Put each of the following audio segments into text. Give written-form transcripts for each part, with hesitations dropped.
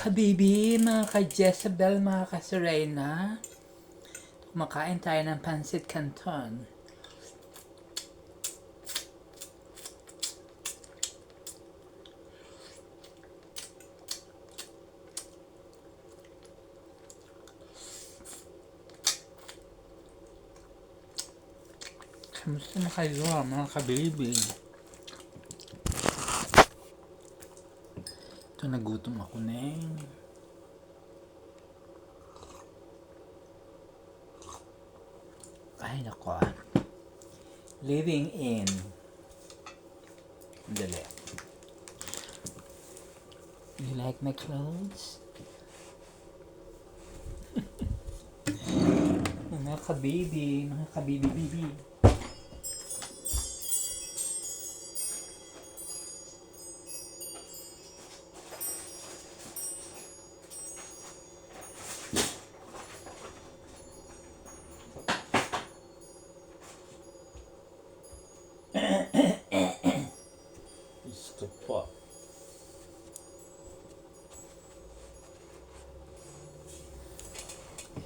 kabibi, mga ka-Jezebel, mga ka-Serena. Kumakain tayo ng Pancit Canton. Kamusta na kayo, mga kabibi? Ito, nagutom ako na eh. Ay, nako. Living in. Dali. You like my clothes? Mga kabibi-bibi. Gusto po.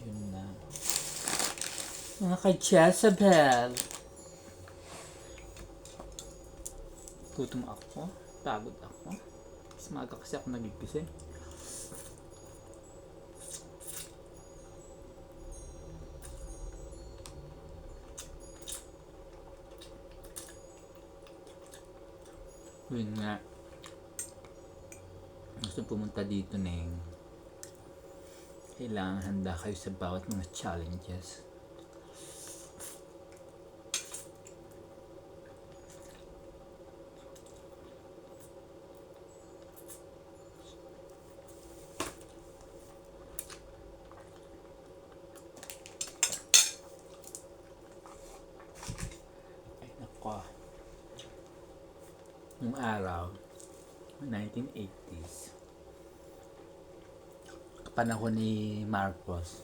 Yun na. Mga ka-Jezebel. Gutom ako. Pagod ako. Mas maaga kasi ako nagigising. Yun nga. Gusto pumunta dito, Neng. Kailangan handa kayo sa bawat mga challenges. Ay, nako. Nung araw, 1980s, panahon ni Marcos,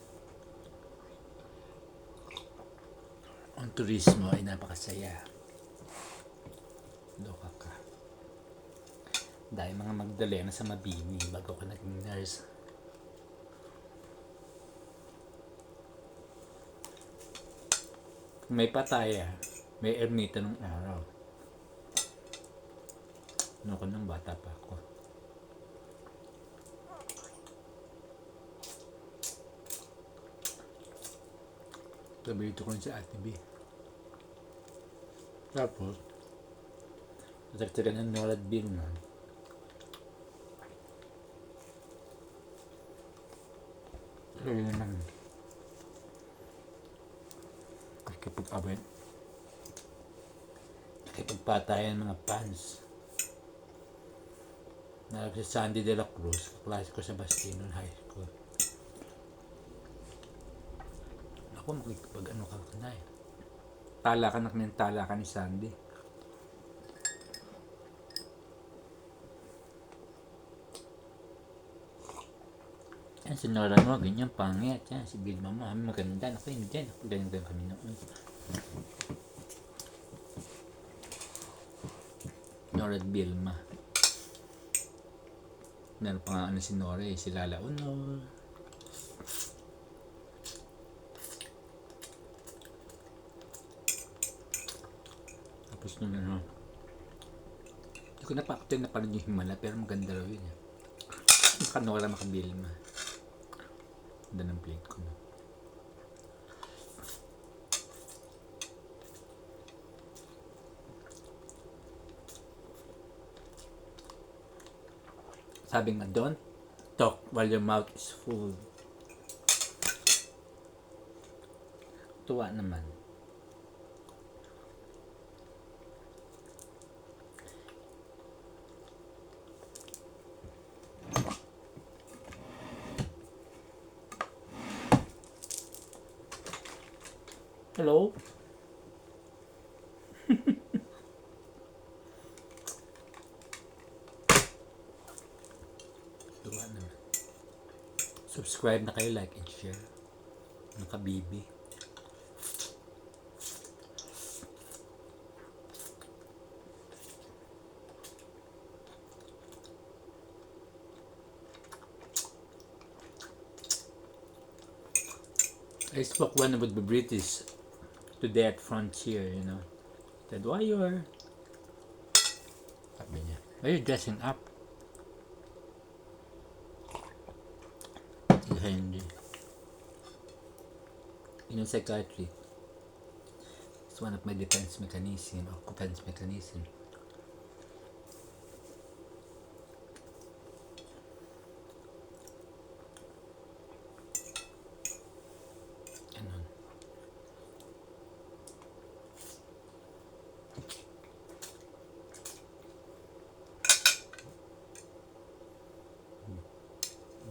ang turismo ay napakasaya. Loka ka. Dahil mga Magdalena sa Mabini bago ka naging nurse. Kung may pataya, may ermita nung araw. Ano ko nung bata pa ako. Sabi ito ko sa Ate B. Tapos, natagtagan ng Nolad Billman. Sabi naman, nakikipag-abay. Nakikipagpatayan mga fans. Nalagay si Sandy de la Cruz, kaklase ko sa Bastidon High School. Ako makikipag-ano ka na eh. Talakan na talakan ni Sandy. Yan, si Nora mo, ganyan, pangit. Yan, si Bill Mama, maganda. Ako, hindi. Ako, ganyan kami noon. Nora at Bilma. Meron pa nga ano si Nora eh, si Lala Honor. Tapos nung ano, hindi ko napakita na parang yung Himala, pero maganda raw yun eh. Maka Nora, maka Bilma. Ganda ng plate ko na. Sabi nga, don't talk while your mouth is full. Tuwa naman. Hello? Tuwa naman. Subscribe na kayo, like and share. Nakabibi. I spoke one with the British today at Frontier, you know. Said, why you're... Sabi niya, why you dressing up? Si Henry. In a psychiatry, it's one of my defense mechanism, or defense mechanism. Ganun.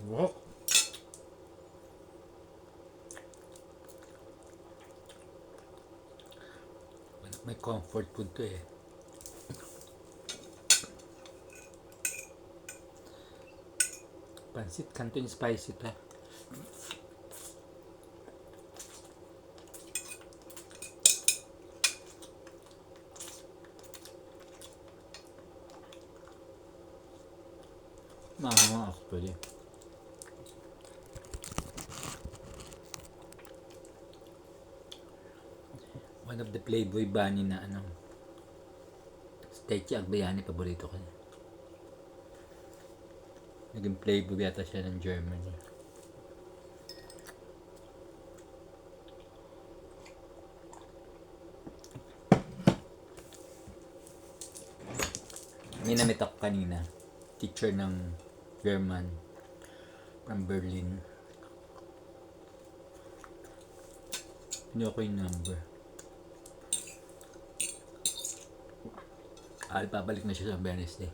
Wow. One of my comfort food to eh. Pansit Canton spicy pa. Mahanga actually. One of the Playboy bunny na ano. Steak Agbayani, paborito ko niya. Naging Playboy yata siya ng Germany. May namit ako kanina. Teacher ng German from Berlin. Hindi ako yung number. Babalik na siya sa Wednesday.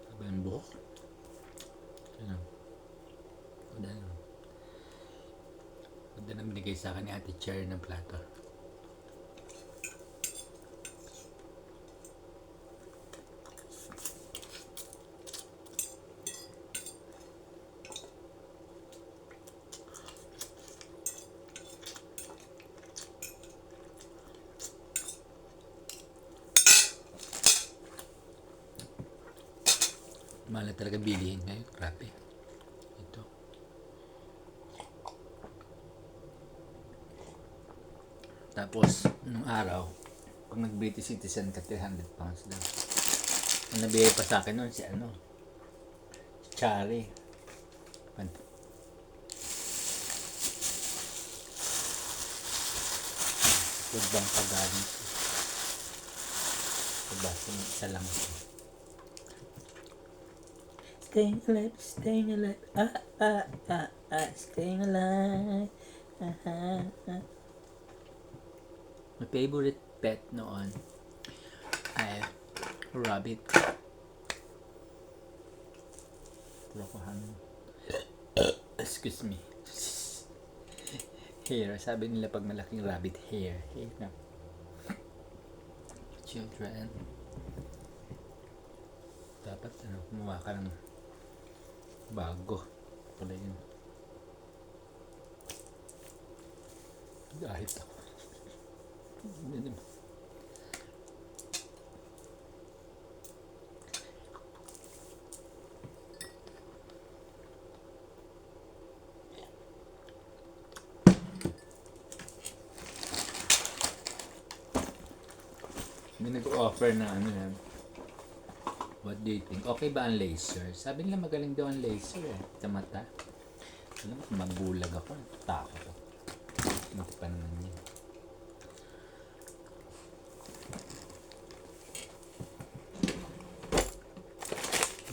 Sabi ang buhok. Ano? Ganda na binigay sa akin ni Ate Cherry ng plato. Mahal na talaga bilihin ngayon. Grabe. Ito. Tapos, nung araw, pag nag-British citizen ka, 300 pounds daw. Ang nabigay pa sa akin nun, si ano, si Chari. Food bang pagaling siya. Diba, isa lang siya. Staying alive, staying alive, staying alive. My favorite pet noon ay rabbit. Excuse me. Hair. Sabi nila pag malaking rabbit, hair. Hair na. Children. Dapat kumuha ka ng bago. Pala yun. Dahil ako. May nag-offer na ano yan. What do you think? Okay ba ang laser? Sabi nila magaling daw ang laser eh. Sa mata. Alam mo, mabulag ako. Takot ako. Hindi pa naman yan.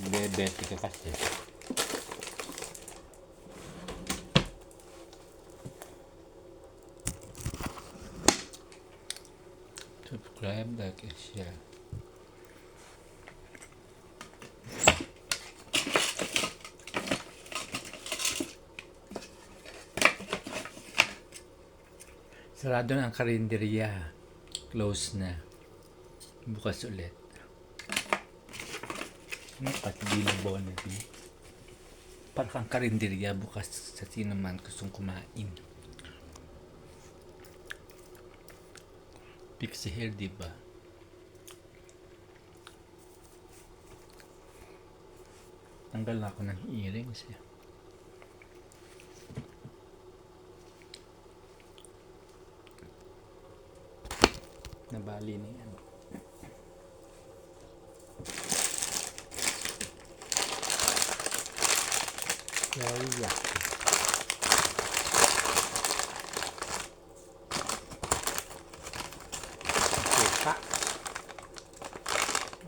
Bebete ka kasi. Subscribe, like, and share. Sarado na ang karinderya. Close na. Bukas ulit. Di na bonnet mo. Parang kang karinderya bukas sa sino man gustong kumain. Pixie hair, diba? Tanggal na ako ng earrings eh. Nabali na yan. Very yucky. Suka.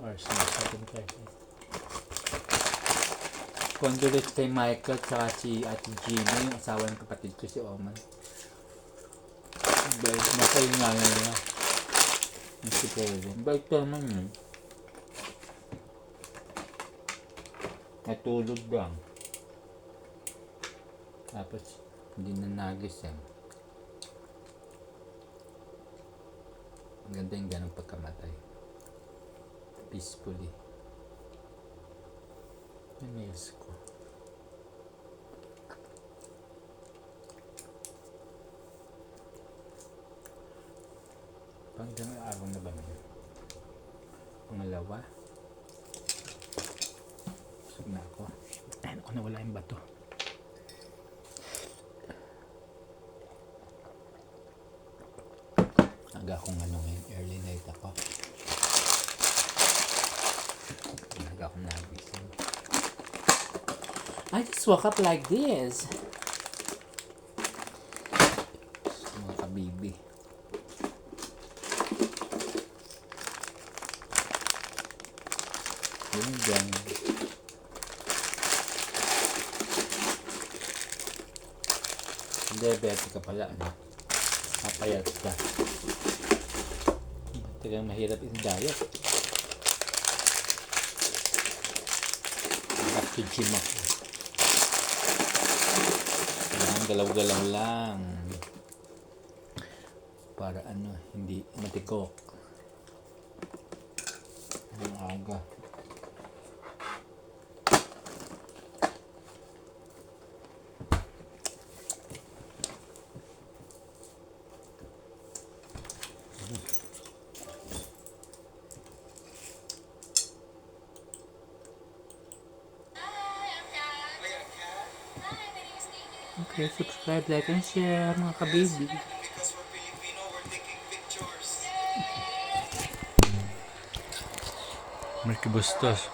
Or sinasabing kayo. Condolence kay Michael tsaka si Ate Gina, yung asawa ng kapatid ko si Oman. Dahil masaya nga nila. Yung si Kevin. Bait ka naman yun. Natulog lang. Tapos hindi na nagising. Ang ganda yung ganong pagkamatay. Peacefully. Yung nails ko. Panggang araw na ba naman? Pangalawa. Busog na ako. Ayun ako, nawala yung bato. Aga akong ano ngayon, early night ako. Aga akong nagising. I just woke up like this. Mga kabibi. Yun dyan. Diabetic ka pala, ano? Papayat ka. Talagang mahirap yung diet. Back to gym ako. Kailangan galaw-galaw lang. Para ano, hindi matikok. Ang aga. Okay, subscribe, like, and share mga kababy. Because we're Filipino, we're taking pictures. Merky Bustos.